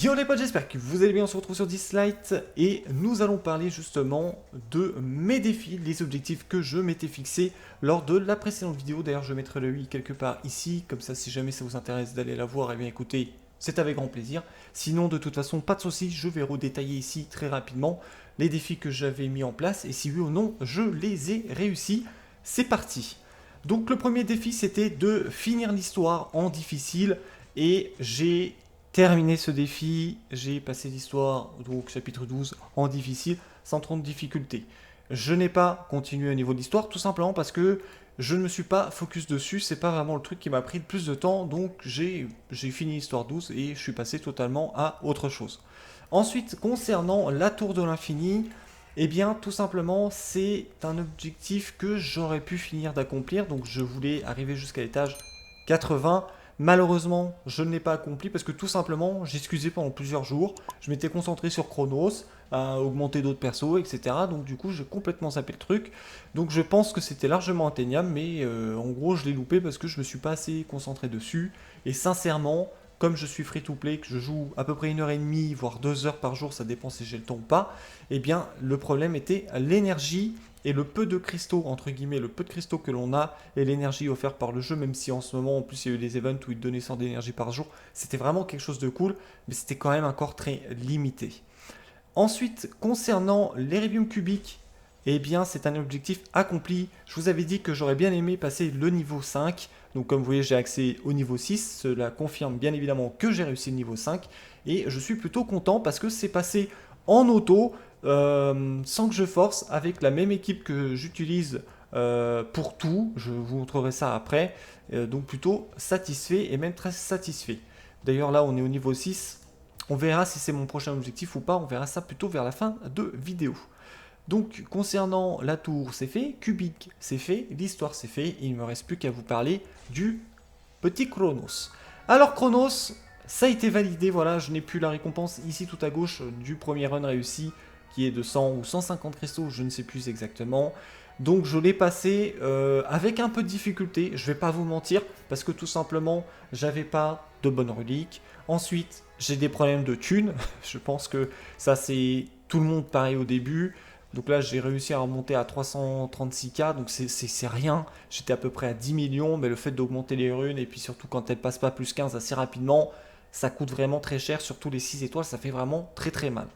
Yo les potes, j'espère que vous allez bien, on se retrouve sur Dislight et nous allons parler justement de mes défis, les objectifs que je m'étais fixés lors de la précédente vidéo. D'ailleurs, je mettrai le i quelque part ici, comme ça si jamais ça vous intéresse d'aller la voir, et bien écoutez, c'est avec grand plaisir. Sinon, de toute façon, pas de soucis, je vais redétailler ici très rapidement les défis que j'avais mis en place et si oui ou non je les ai réussis. C'est parti. Donc le premier défi, c'était de finir l'histoire en difficile et j'ai terminé ce défi, j'ai passé l'histoire, donc chapitre 12, en difficile, sans trop de difficultés. Je n'ai pas continué au niveau de l'histoire, tout simplement parce que je ne me suis pas focus dessus, c'est pas vraiment le truc qui m'a pris le plus de temps, donc j'ai fini l'histoire 12 et je suis passé totalement à autre chose. Ensuite, concernant la tour de l'infini, eh bien, tout simplement, c'est un objectif que j'aurais pu finir d'accomplir, donc je voulais arriver jusqu'à l'étage 80. Malheureusement, je ne l'ai pas accompli parce que tout simplement, j'excusais pendant plusieurs jours. Je m'étais concentré sur Chronos, à augmenter d'autres persos, etc. Donc du coup, j'ai complètement zappé le truc. Donc je pense que c'était largement atteignable, mais en gros, je l'ai loupé parce que je me suis pas assez concentré dessus. Et sincèrement, comme je suis free-to-play, que je joue à peu près 1 h 30, voire 2 heures par jour, ça dépend si j'ai le temps ou pas, eh bien, le problème était l'énergie et le peu de cristaux, entre guillemets, le peu de cristaux que l'on a et l'énergie offerte par le jeu, même si en ce moment, en plus, il y a eu des events où il donnait 100 d'énergie par jour, c'était vraiment quelque chose de cool, mais c'était quand même encore très limité. Ensuite, concernant l'Eribium cubique, eh bien, c'est un objectif accompli. Je vous avais dit que j'aurais bien aimé passer le niveau 5. Donc, comme vous voyez, j'ai accès au niveau 6. Cela confirme bien évidemment que j'ai réussi le niveau 5. Et je suis plutôt content parce que c'est passé en auto, sans que je force, avec la même équipe que j'utilise pour tout. Je vous montrerai ça après. Donc, plutôt satisfait et même très satisfait. D'ailleurs, là, on est au niveau 6. On verra si c'est mon prochain objectif ou pas, on verra ça plutôt vers la fin de vidéo. Donc concernant la tour, c'est fait, Cubique, c'est fait, l'histoire, c'est fait, et il ne me reste plus qu'à vous parler du petit Chronos. Alors Chronos, ça a été validé, voilà, je n'ai plus la récompense ici tout à gauche du premier run réussi, qui est de 100 ou 150 cristaux, je ne sais plus exactement. Donc je l'ai passé avec un peu de difficulté, je ne vais pas vous mentir, parce que tout simplement, j'avais pas de bonnes reliques. Ensuite, j'ai des problèmes de thunes, je pense que ça c'est tout le monde pareil au début. Donc là, j'ai réussi à remonter à 336K, donc c'est rien. J'étais à peu près à 10 millions, mais le fait d'augmenter les runes, et puis surtout quand elles passent pas plus 15 assez rapidement, ça coûte vraiment très cher, surtout les 6 étoiles, ça fait vraiment très très mal.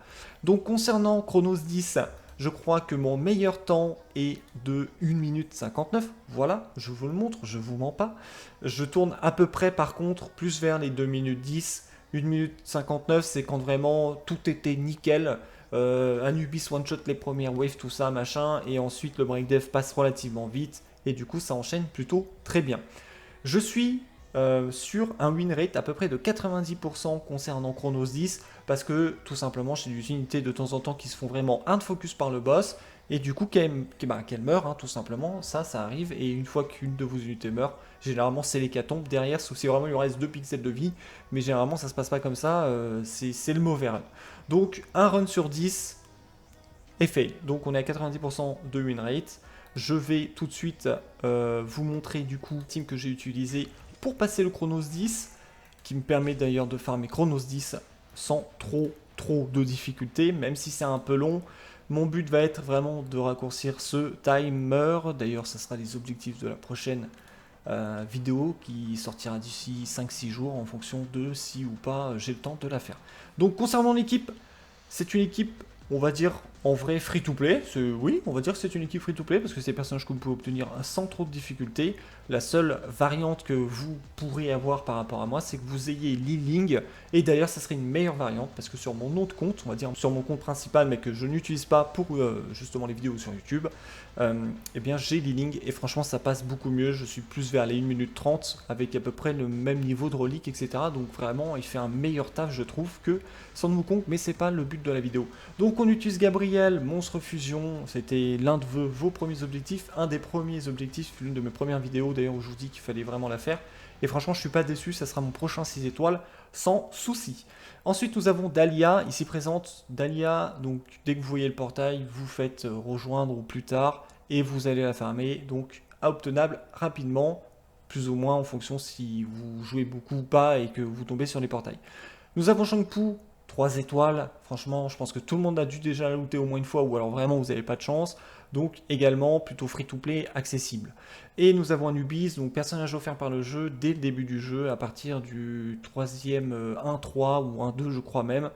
Donc concernant Chronos 10, je crois que mon meilleur temps est de 1 minute 59. Voilà, je vous le montre, je vous mens pas. Je tourne à peu près par contre plus vers les 2 minutes 10. 1 minute 59, c'est quand vraiment tout était nickel. Anubis one-shot les premières waves, tout ça, machin. Et ensuite, le breakdev passe relativement vite. Et du coup, ça enchaîne plutôt très bien. Je suis sur un win rate à peu près de 90% concernant Chronos 10 parce que tout simplement j'ai des unités de temps en temps qui se font vraiment un focus par le boss et du coup qu'elle meurt hein, tout simplement, ça arrive et une fois qu'une de vos unités meurt, généralement c'est l'hécatombe derrière sauf si vraiment il lui reste 2 pixels de vie mais généralement ça se passe pas comme ça, c'est le mauvais run. Donc un run sur 10 est fait, donc on est à 90% de win rate. Je vais tout de suite vous montrer du coup le team que j'ai utilisé pour passer le Chronos 10, qui me permet d'ailleurs de farmer Chronos 10 sans trop de difficultés, même si c'est un peu long. Mon but va être vraiment de raccourcir ce timer. D'ailleurs, ça sera les objectifs de la prochaine vidéo qui sortira d'ici 5-6 jours en fonction de si ou pas j'ai le temps de la faire. Donc concernant l'équipe, c'est une équipe, on va dire, en vrai free-to-play. Oui, on va dire que c'est une équipe free-to-play parce que c'est des personnages que vous pouvez obtenir sans trop de difficultés. La seule variante que vous pourrez avoir par rapport à moi, c'est que vous ayez Liling. Et d'ailleurs, ça serait une meilleure variante parce que sur mon nom de compte, on va dire sur mon compte principal, mais que je n'utilise pas pour justement les vidéos sur YouTube, eh bien j'ai Liling et franchement, ça passe beaucoup mieux. Je suis plus vers les 1 minute 30 avec à peu près le même niveau de relique, etc. Donc vraiment, il fait un meilleur taf, je trouve, que sans Wukong, mais c'est pas le but de la vidéo. Donc on utilise Gabriel, Monstre Fusion, c'était l'un de vos premiers objectifs, un des premiers objectifs, l'une de mes premières vidéos d'ailleurs où je vous dis qu'il fallait vraiment la faire. Et franchement, je suis pas déçu, ça sera mon prochain 6 étoiles sans souci. Ensuite, nous avons Dahlia, ici présente. Dahlia, donc dès que vous voyez le portail, vous faites rejoindre ou plus tard et vous allez la farmer. Donc, obtenable rapidement, plus ou moins en fonction si vous jouez beaucoup ou pas et que vous tombez sur les portails. Nous avons Shangpu, 3 étoiles, franchement, je pense que tout le monde a dû déjà la looter au moins une fois, ou alors vraiment vous n'avez pas de chance. Donc également plutôt free-to-play accessible. Et nous avons un Ubis, donc personnage offert par le jeu dès le début du jeu, à partir du troisième 1-3 ou 1-2 je crois même.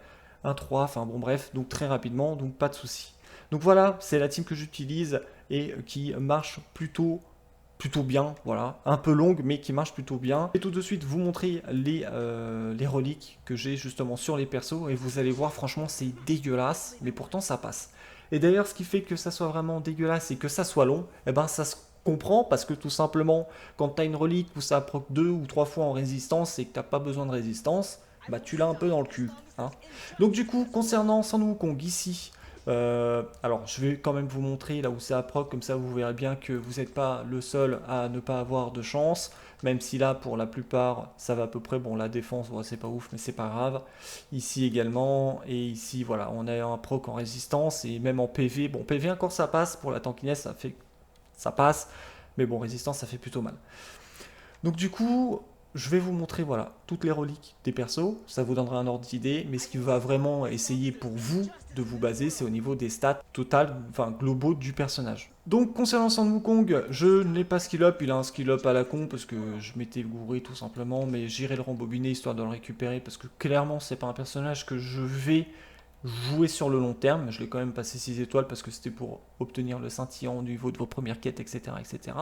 1-3, enfin bon bref, donc très rapidement, donc pas de souci. Donc voilà, c'est la team que j'utilise et qui marche plutôt bien, voilà, un peu longue mais qui marche plutôt bien. Et tout de suite vous montrer les reliques que j'ai justement sur les persos et vous allez voir franchement c'est dégueulasse mais pourtant ça passe. Et d'ailleurs ce qui fait que ça soit vraiment dégueulasse et que ça soit long, eh ben ça se comprend parce que tout simplement quand tu as une relique où ça proc 2 ou 3 fois en résistance et que t'as pas besoin de résistance, bah tu l'as un peu dans le cul, hein. Donc du coup concernant Sun Wukong ici, alors, je vais quand même vous montrer là où c'est à proc, comme ça vous verrez bien que vous n'êtes pas le seul à ne pas avoir de chance, même si là, pour la plupart, ça va à peu près. Bon, la défense, ouais, c'est pas ouf, mais c'est pas grave. Ici également, et ici, voilà, on a un proc en résistance, et même en PV. Bon, PV encore, ça passe, pour la tankiness, ça passe, mais bon, résistance, ça fait plutôt mal. Donc du coup, je vais vous montrer voilà, toutes les reliques des persos, ça vous donnera un ordre d'idée, mais ce qui va vraiment essayer pour vous de vous baser, c'est au niveau des stats totales, enfin globaux du personnage. Donc concernant Sun Wukong, je ne l'ai pas skill up, il a un skill up à la con parce que je m'étais gouré tout simplement, mais j'irai le rembobiner histoire de le récupérer parce que clairement c'est pas un personnage que je vais jouer sur le long terme. Je l'ai quand même passé 6 étoiles parce que c'était pour obtenir le scintillant au niveau de vos premières quêtes, etc. etc.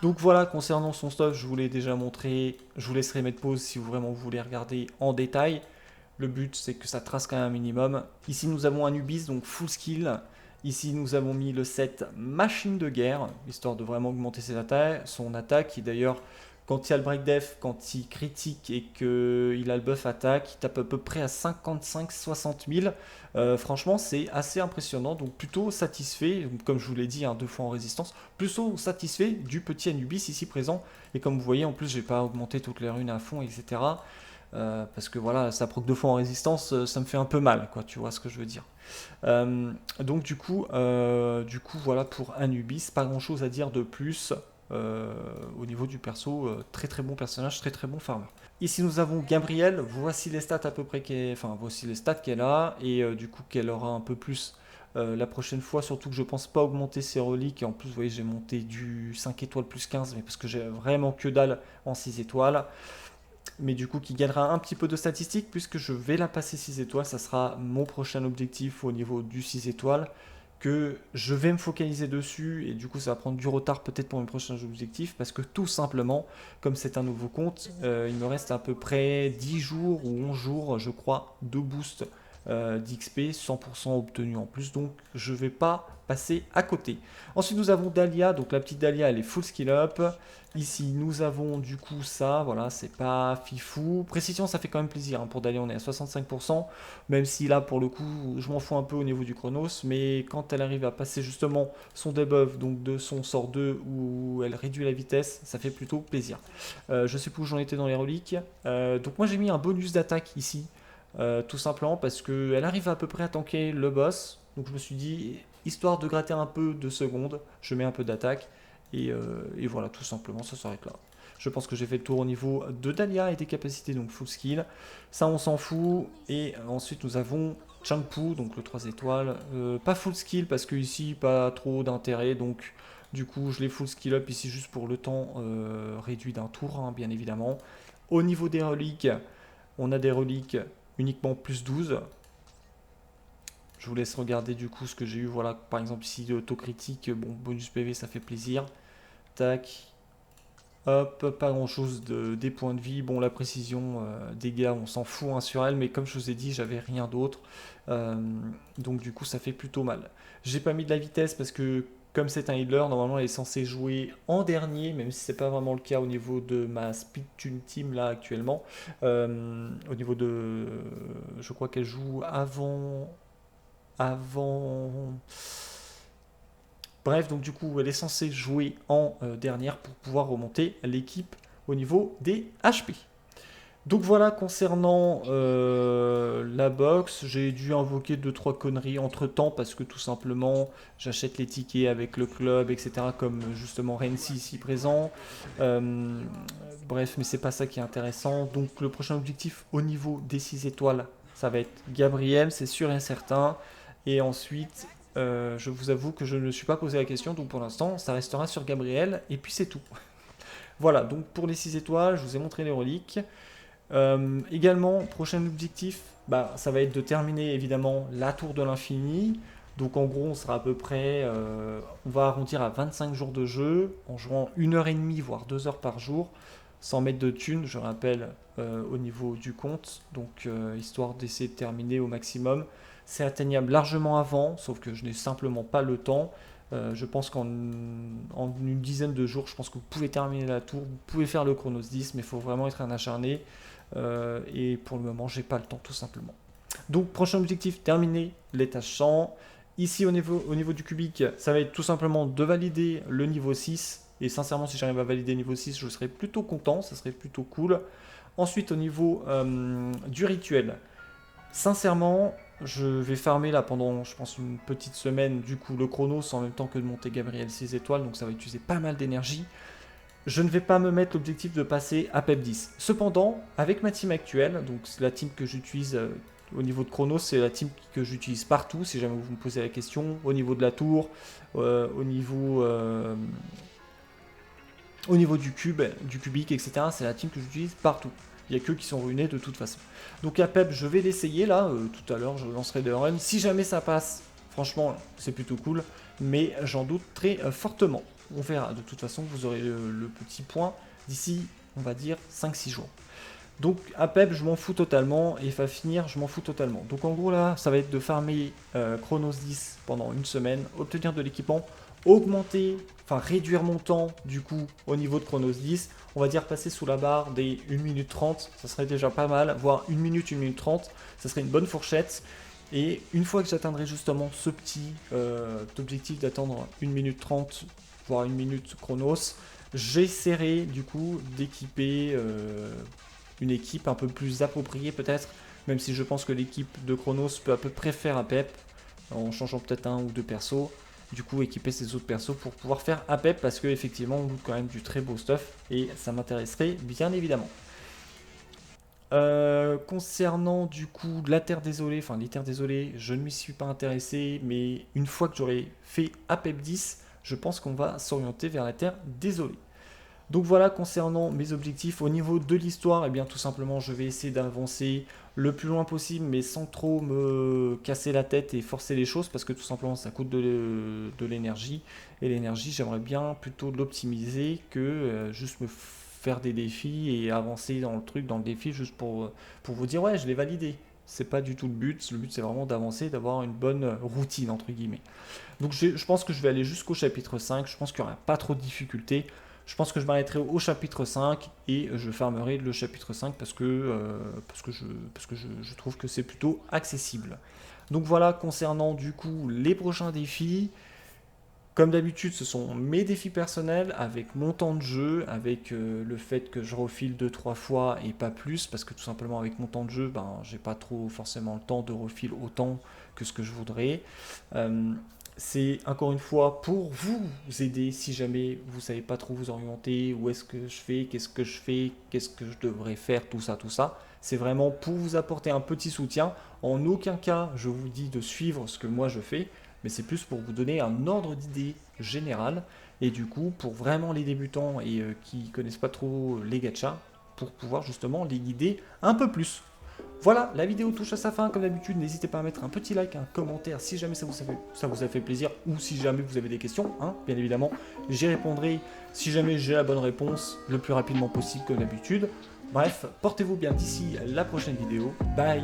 Donc voilà, concernant son stuff, je vous l'ai déjà montré. Je vous laisserai mettre pause si vous vraiment vous voulez regarder en détail. Le but, c'est que ça trace quand même un minimum. Ici, nous avons un Ubis, donc full skill. Ici, nous avons mis le set machine de guerre, histoire de vraiment augmenter son attaque, qui d'ailleurs, quand il y a le break def, quand il critique et qu'il a le buff attaque, il tape à peu près à 55-60 000. Franchement, c'est assez impressionnant, donc plutôt satisfait, comme je vous l'ai dit, 2 fois en résistance, plutôt satisfait du petit Anubis ici présent. Et comme vous voyez, en plus, j'ai pas augmenté toutes les runes à fond, etc. Parce que voilà, ça proc 2 fois en résistance, ça me fait un peu mal, quoi, tu vois ce que je veux dire. Donc du coup, voilà pour Anubis, pas grand chose à dire de plus. Au niveau du perso, très très bon personnage, très très bon farmer. Ici nous avons Gabrielle, voici les stats à peu près voici les stats qu'elle a et du coup qu'elle aura un peu plus la prochaine fois, surtout que je pense pas augmenter ses reliques et en plus vous voyez j'ai monté du 5 étoiles plus 15 mais parce que j'ai vraiment que dalle en 6 étoiles. Mais du coup qui gagnera un petit peu de statistiques puisque je vais la passer 6 étoiles, ça sera mon prochain objectif au niveau du 6 étoiles que je vais me focaliser dessus et du coup ça va prendre du retard peut-être pour mes prochains objectifs parce que tout simplement comme c'est un nouveau compte il me reste à peu près 10 jours ou 11 jours je crois de boost d'XP 100% obtenu en plus donc je vais pas passer à côté. Ensuite nous avons Dahlia, donc la petite Dahlia elle est full skill up. Ici nous avons du coup ça, voilà c'est pas fifou. Précision ça fait quand même plaisir hein. Pour Dahlia on est à 65%, même si là pour le coup je m'en fous un peu au niveau du chronos, mais quand elle arrive à passer justement son debuff, donc de son sort 2 où elle réduit la vitesse, ça fait plutôt plaisir. Je sais plus où j'en étais dans les reliques, donc moi j'ai mis un bonus d'attaque ici. Tout simplement parce qu'elle arrive à peu près à tanker le boss. Donc je me suis dit, histoire de gratter un peu de secondes, je mets un peu d'attaque. Et voilà, tout simplement, ça s'arrête là. Je pense que j'ai fait le tour au niveau de Dahlia et des capacités, donc full skill. Ça, on s'en fout. Et ensuite, nous avons Changpu, donc le 3 étoiles. Pas full skill parce que ici, pas trop d'intérêt. Donc, du coup, je l'ai full skill up ici juste pour le temps réduit d'un tour, hein, bien évidemment. Au niveau des reliques, on a des reliques uniquement plus 12. Je vous laisse regarder du coup ce que j'ai eu. Voilà, par exemple ici l'autocritique, bon, bonus PV, ça fait plaisir. Tac. Hop, pas grand chose des points de vie. Bon, la précision, dégâts, on s'en fout hein, sur elle, mais comme je vous ai dit, j'avais rien d'autre. Donc du coup, ça fait plutôt mal. J'ai pas mis de la vitesse parce que comme c'est un healer, normalement elle est censée jouer en dernier, même si c'est pas vraiment le cas au niveau de ma speed tune team là actuellement. Au niveau de, je crois qu'elle joue avant. Bref, donc du coup, elle est censée jouer en dernière pour pouvoir remonter l'équipe au niveau des HP. Donc voilà, concernant la box, j'ai dû invoquer 2-3 conneries entre temps parce que tout simplement, j'achète les tickets avec le club, etc. Comme justement Renzi ici présent. Bref, mais c'est pas ça qui est intéressant. Donc le prochain objectif au niveau des 6 étoiles, ça va être Gabriel, c'est sûr et certain. Et ensuite, je vous avoue que je ne me suis pas posé la question, donc pour l'instant, ça restera sur Gabriel, et puis c'est tout. Voilà, donc pour les 6 étoiles, je vous ai montré les reliques. Également, prochain objectif, bah, ça va être de terminer évidemment la tour de l'infini. Donc en gros, on sera à peu près, on va arrondir à 25 jours de jeu, en jouant 1h30, voire 2 heures par jour, sans mettre de thunes, je rappelle, au niveau du compte. Donc histoire d'essayer de terminer au maximum. C'est atteignable largement avant, sauf que je n'ai simplement pas le temps. Je pense qu'en une dizaine de jours, je pense que vous pouvez terminer la tour, vous pouvez faire le Chronos 10, mais il faut vraiment être un acharné. Et pour le moment, j'ai pas le temps tout simplement. Donc prochain objectif, terminer l'étage 100. Ici au niveau du cubique, ça va être tout simplement de valider le niveau 6. Et sincèrement, si j'arrive à valider le niveau 6, je serais plutôt content, ça serait plutôt cool. Ensuite au niveau du rituel, sincèrement, je vais farmer là pendant, je pense, une petite semaine, du coup, le chronos en même temps que de monter Gabriel 6 étoiles, donc ça va utiliser pas mal d'énergie. Je ne vais pas me mettre l'objectif de passer à PEP 10. Cependant, avec ma team actuelle, donc c'est la team que j'utilise au niveau de chronos, c'est la team que j'utilise partout, si jamais vous me posez la question, au niveau de la tour, au niveau du cube, du cubique, etc. C'est la team que j'utilise partout. Il n'y a que qui sont ruinés de toute façon. Donc à PEP, je vais l'essayer là, tout à l'heure, je lancerai des runs. Si jamais ça passe, franchement, c'est plutôt cool, mais j'en doute très fortement. On verra, de toute façon, vous aurez le petit point d'ici, on va dire, 5-6 jours. Donc à PEP, je m'en fous totalement, et va finir, je m'en fous totalement. Donc en gros là, ça va être de farmer Chronos 10 pendant une semaine, obtenir de l'équipement, augmenter, enfin réduire mon temps du coup au niveau de Chronos 10, on va dire passer sous la barre des 1 minute 30, ça serait déjà pas mal, voire 1 minute 30, ça serait une bonne fourchette. Et une fois que j'atteindrai justement ce petit objectif d'attendre 1 minute 30, voire 1 minute Chronos, j'essaierai du coup d'équiper une équipe un peu plus appropriée peut-être, même si je pense que l'équipe de Chronos peut à peu près faire à PEP, en changeant peut-être un ou deux persos. Du coup équiper ces autres persos pour pouvoir faire à PEP, parce que effectivement on loot quand même du très beau stuff et ça m'intéresserait bien évidemment. Concernant du coup la Terre désolée, enfin les Terres désolées, je ne m'y suis pas intéressé, mais une fois que j'aurai fait APEP 10, je pense qu'on va s'orienter vers la Terre désolée. Donc voilà, concernant mes objectifs au niveau de l'histoire, et bien tout simplement je vais essayer d'avancer le plus loin possible, mais sans trop me casser la tête et forcer les choses, parce que tout simplement ça coûte de l'énergie, et l'énergie j'aimerais bien plutôt l'optimiser que juste me faire des défis et avancer dans le truc, dans le défi, juste pour vous dire ouais je l'ai validé. C'est pas du tout le but c'est vraiment d'avancer, d'avoir une bonne routine entre guillemets. Donc je pense que je vais aller jusqu'au chapitre 5, je pense qu'il n'y aura pas trop de difficultés. Je pense que je m'arrêterai au chapitre 5 et je farmerai le chapitre 5 parce que je trouve que c'est plutôt accessible. Donc voilà, concernant du coup les prochains défis, comme d'habitude ce sont mes défis personnels avec mon temps de jeu, avec le fait que je refile 2-3 fois et pas plus, parce que tout simplement avec mon temps de jeu, ben, j'ai pas trop forcément le temps de refiler autant que ce que je voudrais. C'est encore une fois pour vous aider si jamais vous savez pas trop vous orienter, où est-ce que je fais, qu'est-ce que je fais, qu'est-ce que je devrais faire, tout ça, tout ça. C'est vraiment pour vous apporter un petit soutien. En aucun cas, je vous dis de suivre ce que moi je fais, mais c'est plus pour vous donner un ordre d'idée général. Et du coup, pour vraiment les débutants et qui connaissent pas trop les gachas, pour pouvoir justement les guider un peu plus. Voilà, la vidéo touche à sa fin, comme d'habitude, n'hésitez pas à mettre un petit like, un commentaire si jamais ça vous a fait plaisir, ou si jamais vous avez des questions, hein, bien évidemment, j'y répondrai si jamais j'ai la bonne réponse le plus rapidement possible comme d'habitude. Bref, portez-vous bien d'ici la prochaine vidéo, bye.